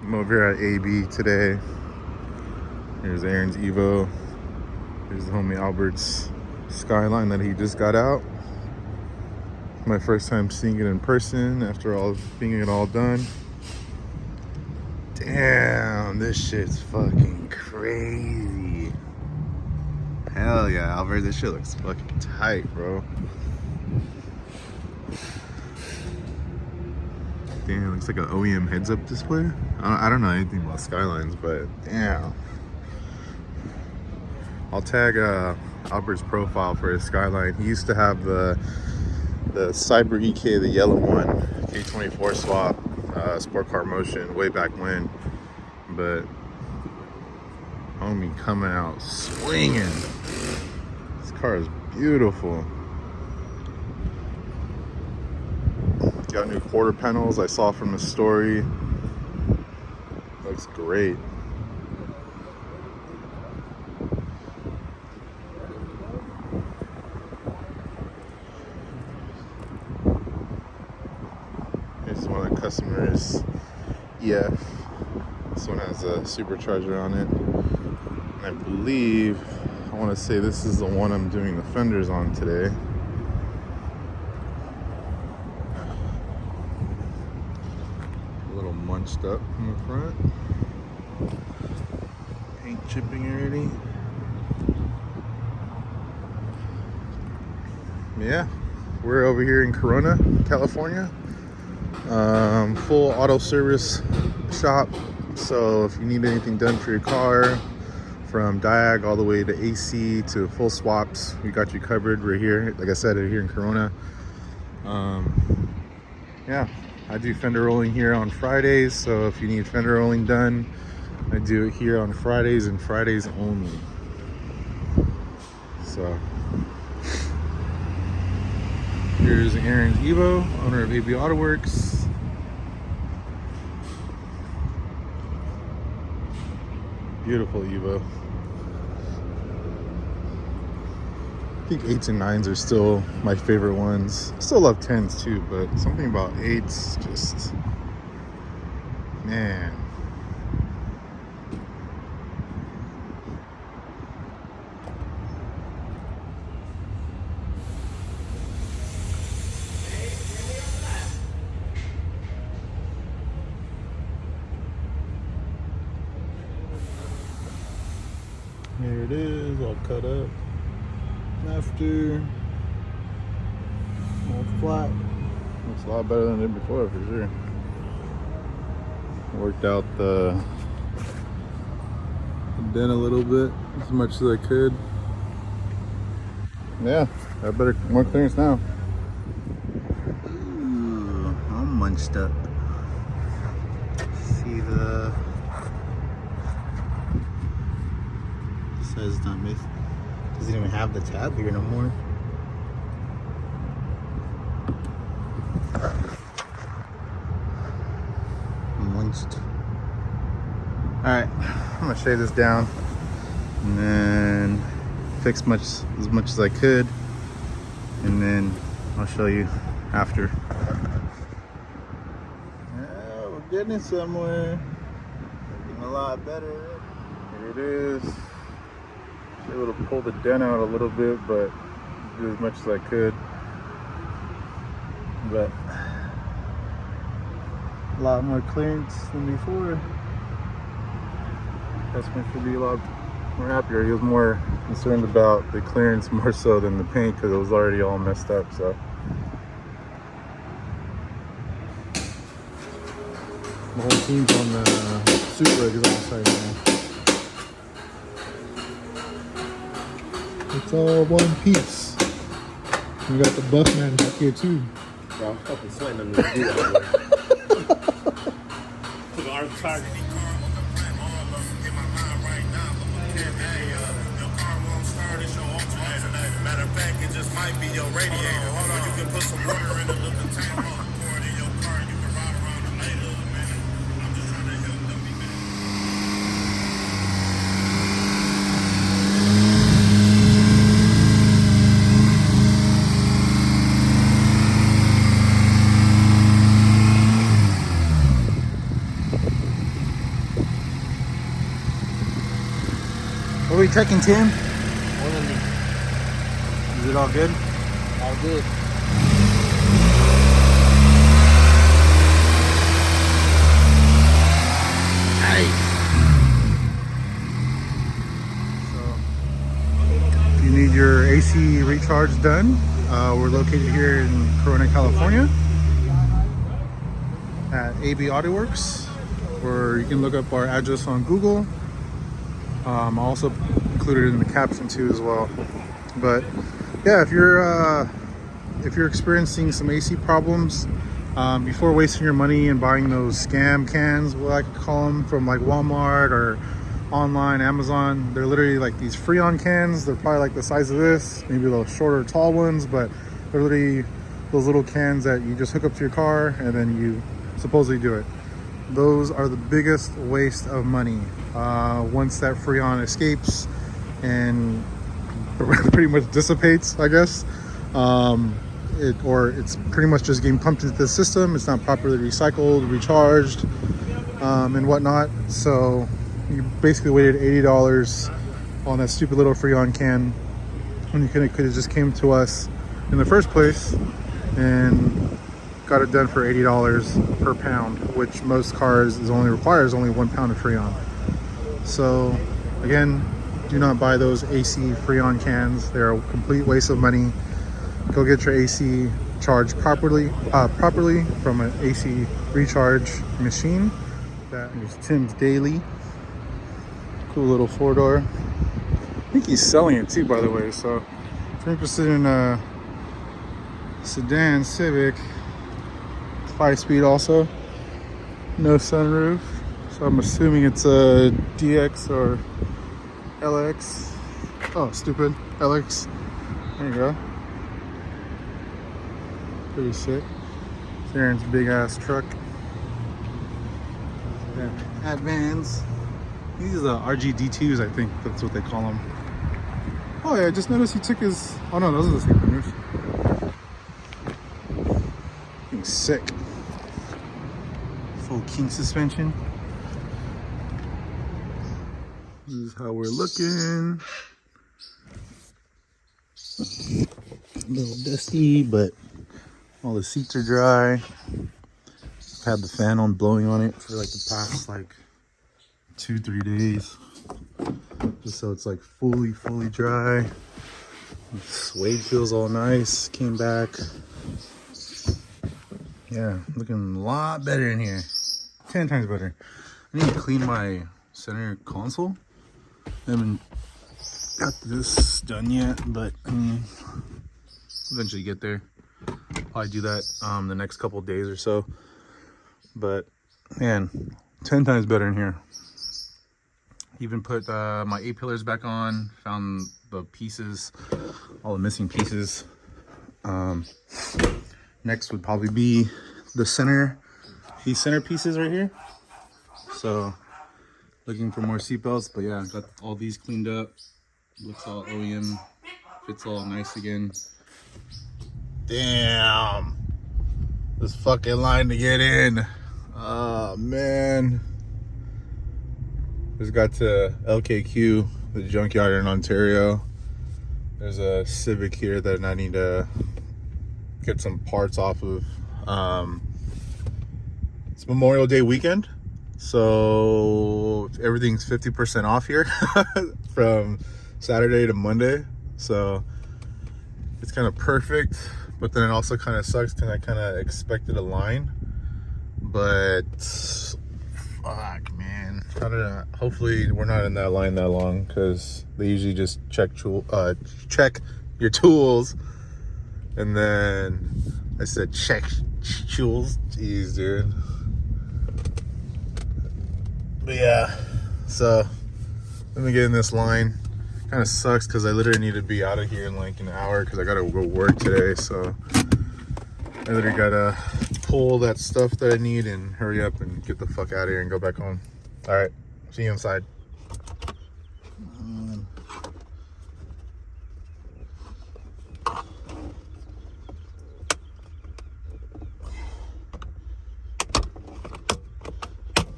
I'm over here at AB today. Here's Aaron's Evo. Here's the homie Albert's Skyline that he just got out. My first time seeing it in person after being it all done. Damn, this shit's fucking crazy. Hell yeah, Albert, this shit looks fucking tight, bro. Damn, looks like an OEM heads-up display. I don't know anything about Skylines, but damn. I'll tag Albert's profile for his Skyline. He used to have the Cyber EK, the yellow one, K24 swap, sport car motion way back when. But homie coming out swinging. This car is beautiful. Got new quarter panels I saw from the story. Looks great. This is one of the customers' EF. This one has a supercharger on it. And I believe, I want to say this is the one I'm doing the fenders on today. A little munched up in the front. Paint chipping already. Yeah, we're over here in Corona, California. Full auto service shop. So if you need anything done for your car, from diag all the way to AC to full swaps, we got you covered. We're here, like I said, we're here in Corona. Yeah, I do fender rolling here on Fridays. So if you need fender rolling done, I do it here on Fridays and Fridays only. So here's Aaron's Evo, owner of AB AUTOWORKS. Beautiful Evo. I think 8s and 9s are still my favorite ones. I still love 10s too, but something about 8s just, man. Here it is, all cut up. After, all flat. Looks a lot better than it did before, for sure. Worked out the dent a little bit, as much as I could. Yeah, got better, more clearance now. Ooh, all munched up. See the says not missed. Doesn't even have the tab here no more. Munched. Alright, I'm gonna shave this down and then fix as much as I could, and then I'll show you after. Yeah, we're getting it somewhere. Getting a lot better. Here it is. Able to pull the dent out a little bit, but do as much as I could. But a lot more clearance than before. Customer should be a lot more happier. He was more concerned about the clearance more so than the paint because it was already all messed up. So the whole team's on the super exhaust right now. It's all one piece. We got the buff man back here too. Bro, I'm fucking sweating under the boot. Took an arm target. Matter of fact, it just might be your radiator. Or you can put some water in a little tank, pour it in your car, and you can ride around it later, man. I'm just trying to help them be better. you checking, Tim? Only. Is it all good? All good. Nice. So, if you need your AC recharge done, we're located here in Corona, California at AB AUTOWORKS, or you can look up our address on Google. I'll also included it in the caption too as well. But yeah, if you're experiencing some AC problems, before wasting your money and buying those scam cans, what I could call them, from like Walmart or online, Amazon, they're literally like these Freon cans. They're probably like the size of this, maybe a little shorter, tall ones, but they're literally those little cans that you just hook up to your car and then you supposedly do it. Those are the biggest waste of money. Once that Freon escapes and pretty much dissipates, I guess, it's pretty much just getting pumped into the system. It's not properly recycled, recharged, and whatnot. So you basically waited $80 on that stupid little Freon can when you could have just came to us in the first place and got it done for $80 per pound, which most cars requires only 1 pound of Freon. So again, do not buy those AC Freon cans. They're a complete waste of money. Go get your AC charged properly from an AC recharge machine. That is Tim's Daily. Cool little 4-door. I think he's selling it too, by the way. So if you're interested in a sedan Civic, 5-speed also, no sunroof. So I'm assuming it's a DX or LX. Oh, stupid. LX. There you go. Pretty sick. It's Aaron's big ass truck. Yeah. Advans. These are RGD2s, I think that's what they call them. Oh yeah, I just noticed he took his. Oh no, those are the same fenders. Looking sick. Full king suspension. This is how we're looking. A little dusty, but all the seats are dry. I've had the fan on blowing on it for like the past like 2-3 days, just so it's like fully dry. The suede feels all nice. Came back. Yeah, looking a lot better in here. 10 times better. I need to clean my center console. I haven't got this done yet, but I mean, eventually get there. Probably do that the next couple days or so. But man, 10 times better in here. Even put my A-pillars back on. Found the pieces, all the missing pieces. Next would probably be the center, these center pieces right here. So looking for more seatbelts, but yeah, got all these cleaned up. Looks all OEM, fits all nice again. Damn, this fucking line to get in. Oh man. Just got to LKQ, the Junkyard in Ontario. There's a Civic here that I need to get some parts off of. It's Memorial Day weekend, so everything's 50% off here from Saturday to Monday. So it's kind of perfect, but then it also kind of sucks because I kind of expected a line, but fuck, man. Hopefully we're not in that line that long, because they usually just check your tools, and then I said check tools. Jeez, dude. But yeah, so let me get in this line. Kind of sucks because I literally need to be out of here in like an hour because I gotta go work today. So I literally gotta pull that stuff that I need and hurry up and get the fuck out of here and go back home. All right, see you inside.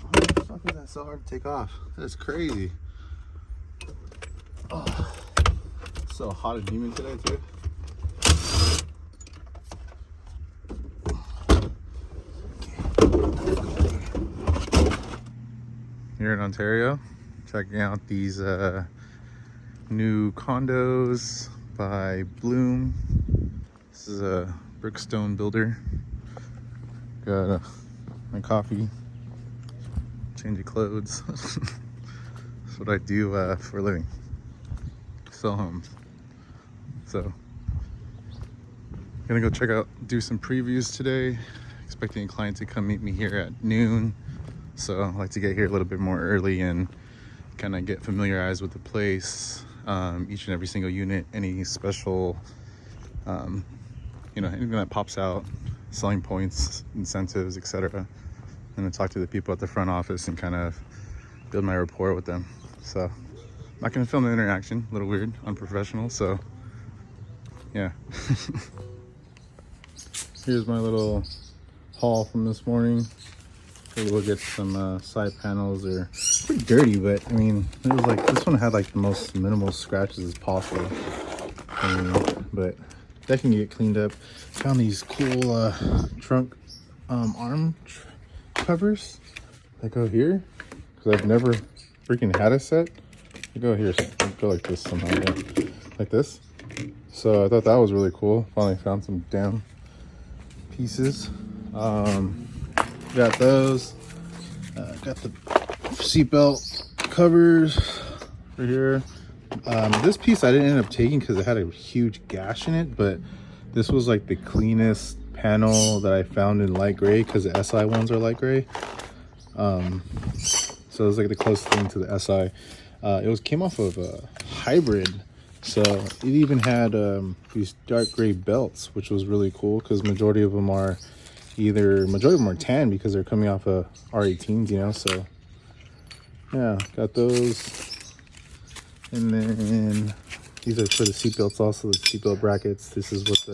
Why the fuck is that so hard to take off? That's crazy. So hot and humid today too. Here in Ontario, checking out these new condos by Bloom. This is a brickstone builder. Got my coffee, change of clothes. That's what I do for a living. Sell homes. So, gonna go check out, do some previews today. Expecting a client to come meet me here at noon. So I like to get here a little bit more early and kind of get familiarized with the place, each and every single unit, any special, you know, anything that pops out, selling points, incentives, etc. And then talk to the people at the front office and kind of build my rapport with them. So I'm not gonna film the interaction, a little weird, unprofessional, so yeah. Here's my little haul from this morning. Maybe we'll get some side panels. They're pretty dirty, but I mean, it was like, this one had like the most minimal scratches as possible. But that can get cleaned up. Found these cool trunk arm covers that go here, because I've never freaking had a set. They go here, go like this somehow, yeah. Like this. So I thought that was really cool. Finally found some damn pieces. Got those. Got the seatbelt covers right here. This piece I didn't end up taking because it had a huge gash in it, but this was like the cleanest panel that I found in light gray, because the SI ones are light gray. So it was like the closest thing to the SI. It came off of a hybrid, so it even had these dark gray belts, which was really cool, because majority of them are tan because they're coming off of R18s, you know. So yeah, got those. And then these are for the seat belts, also the seatbelt brackets. This is what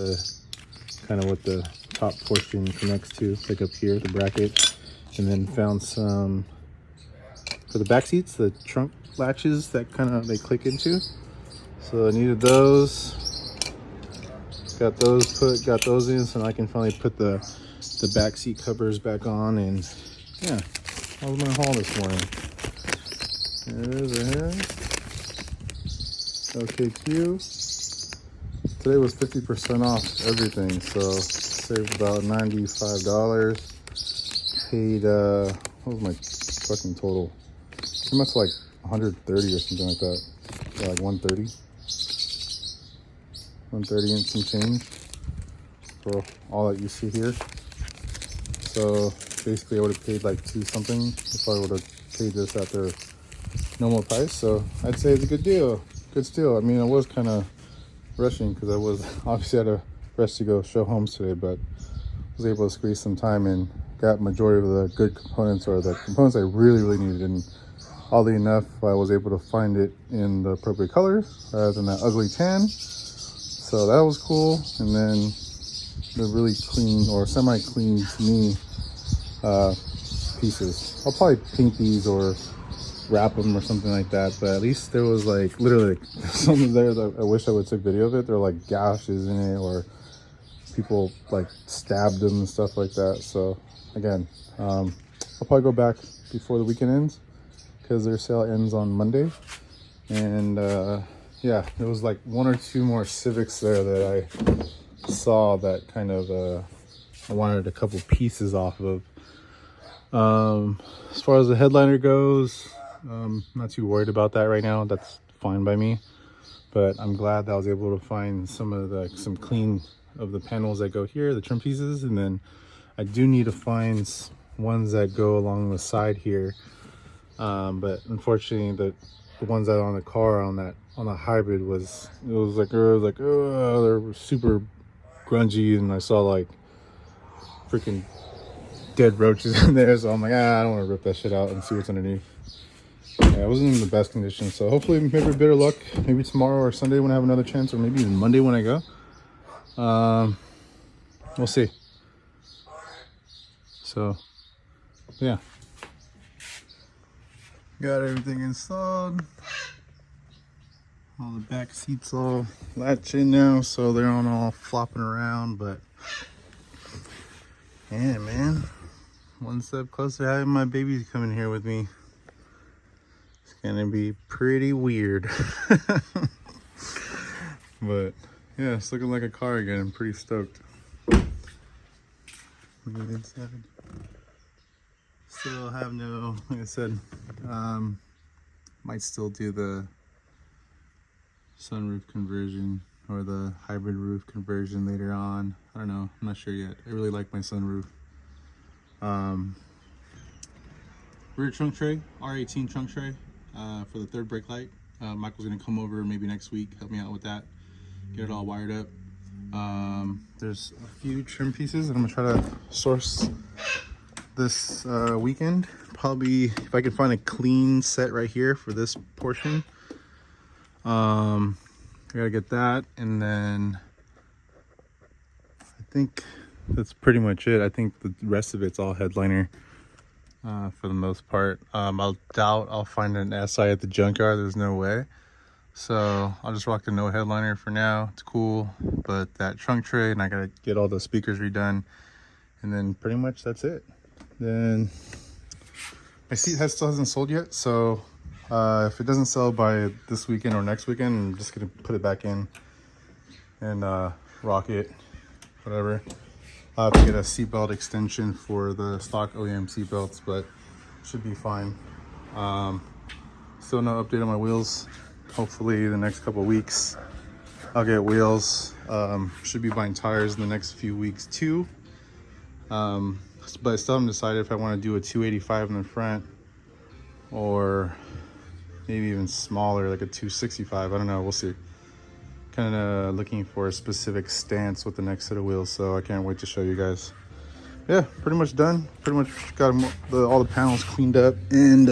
the top portion connects to, like up here, the bracket. And then found some for the back seats, the trunk latches that they click into. So I needed those. Got those in, so now I can finally put the back seat covers back on. And yeah, that was my haul this morning. There's a hair. OKQ. Today was 50% off everything, so saved about $95. Paid what was my fucking total? Pretty much like 130 or something like that. Yeah, like 130 and some change for all that you see here. So basically I would have paid like $2 something if I would have paid this at their normal price. So I'd say it's a good deal, good steal. I mean, I was kind of rushing because I was obviously had a rush to go show homes today, but was able to squeeze some time and got majority of the good components, or the components I really needed. And oddly enough, I was able to find it in the appropriate color rather than that ugly tan. So that was cool. And then the really clean, or semi-clean to me, pieces. I'll probably paint these or wrap them or something like that, but at least there was like literally something there that I wish I would take video of it. There were like gashes in it, or people like stabbed them and stuff like that. So again, I'll probably go back before the weekend ends, because their sale ends on Monday. And yeah, there was like 1 or 2 more Civics there that I saw that kind of I wanted a couple pieces off of. As far as the headliner goes, not too worried about that right now. That's fine by me, but I'm glad that I was able to find some clean of the panels that go here, the trim pieces. And then I do need to find ones that go along the side here, but unfortunately the ones that are on the car on the hybrid was like oh, they're super grungy, and I saw like freaking dead roaches in there. So I'm like, I don't want to rip that shit out and see what's underneath. Yeah, it wasn't in the best condition. So hopefully, maybe a bit of luck, maybe tomorrow or Sunday when I have another chance, or maybe even Monday when I go. We'll see. So yeah, got everything installed. All the back seats all latch in now, so they're not all flopping around, but yeah, man. One step closer to having my babies coming here with me. It's gonna be pretty weird. But yeah, it's looking like a car again. I'm pretty stoked. Look at the inside. Still have no, like I said, might still do the sunroof conversion or the hybrid roof conversion later on. I don't know, I'm not sure yet. I really like my sunroof. Rear trunk tray, R18 trunk tray for the third brake light. Michael's gonna come over maybe next week, help me out with that, get it all wired up. There's a few trim pieces that I'm gonna try to source this weekend. Probably if I can find a clean set right here for this portion. I gotta get that, and then I think that's pretty much it. I think the rest of it's all headliner for the most part. I'll doubt I'll find an SI at the Junkyard. There's no way. So I'll just rock the no headliner for now. It's cool, but that trunk tray, and I gotta get all the speakers redone, and then pretty much that's it. Then my seat still hasn't sold yet, so if it doesn't sell by this weekend or next weekend, I'm just gonna put it back in and rock it, whatever. I'll have to get a seatbelt extension for the stock OEM seatbelts, but should be fine. Still no update on my wheels. Hopefully the next couple of weeks I'll get wheels. Should be buying tires in the next few weeks too. But I still haven't decided if I want to do a 285 in the front or maybe even smaller, like a 265. I don't know, we'll see. Kind of looking for a specific stance with the next set of wheels, so I can't wait to show you guys. Yeah, pretty much done. Pretty much got all the panels cleaned up and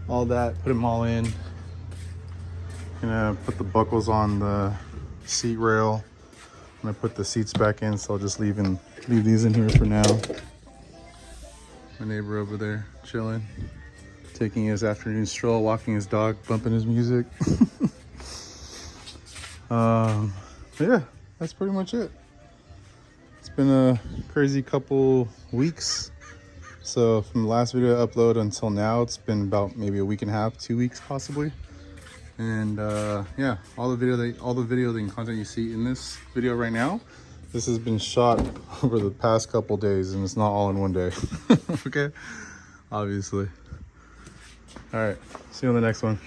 all that, put them all in. Gonna put the buckles on the seat rail. I'm gonna put the seats back in, so I'll just leave these in here for now. My neighbor over there chilling, taking his afternoon stroll, walking his dog, bumping his music. But yeah, that's pretty much it. It's been a crazy couple weeks. So from the last video I uploaded until now, it's been about maybe a week and a half, 2 weeks possibly. And yeah, all the video and content you see in this video right now, this has been shot over the past couple days, and it's not all in one day. Okay, obviously. All right, see you on the next one.